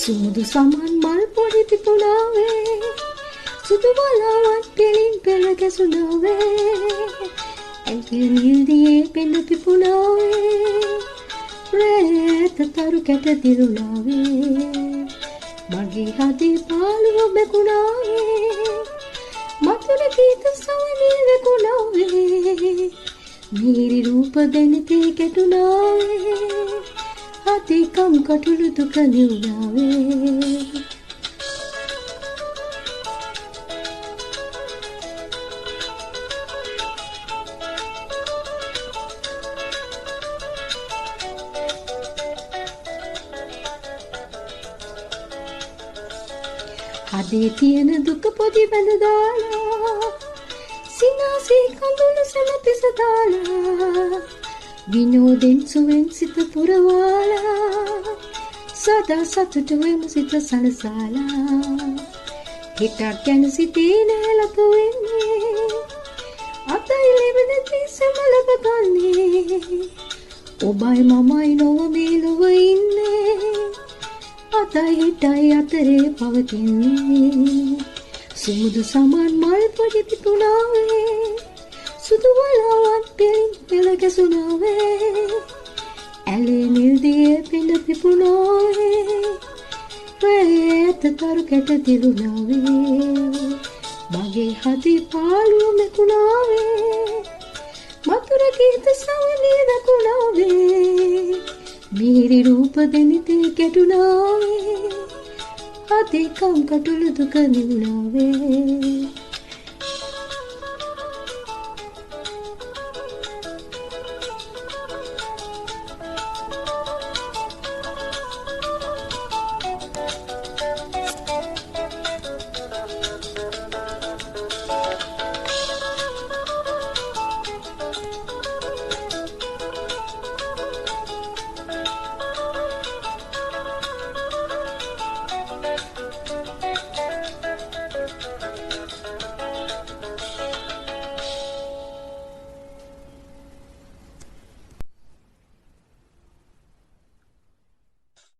සුමුදු සමන් මල් පොඩි පිපුණාවේ සුදු වලාවන් පෙලින් පෙළ ගැසුණාවේ ඇඟිලි නිල්දියේ පෙළ පිපුණාවේ රැත තරු කැට දිරුණාවේ මගේ හදේ පාළුව බැකුණාවේ මතුර ගීත සවනී වැකුණාවේ මීරි රූප දැනිතේ කැටුණාවේ හදේ කම් කටුළු දුක නිවුණාවේ හදේ තියෙන දුක පොඩි බඳ දාලා සිනාසේ කඳුළු සම පිස දාලා විනෝදෙන් සුවෙන් සිත පුරවාලා සදා සතුටු වෙමු සිත සලසාලා හිතක් ගැන සිතේ නැලප වෙන්නේ අතයි ලැබෙන තිස්සම ලබ ගන්නේ ඔබයි මමයි නොව මේ ලොව ඉන්නේ අතයි හිතයි අතරේ පවතින්නේ සුමුදු සමන් මල් පොඩි පිපුණාවේ සුදු වලාවන් පෙලින් පෙළ ගැසුණාවේ ඇලේ නිල්දියේ පෙළ පිපුණාවේ රැත තරු කැට දිරුණාවේ මගේ හදේ පාළුව මෙකුණාවේ මතුර ගීත සවනී වැකුණාවේ මීරි රූප දෙනිතේ කැටුණාවේ හදේ කම් කටුළු දුක නිවුණාවේ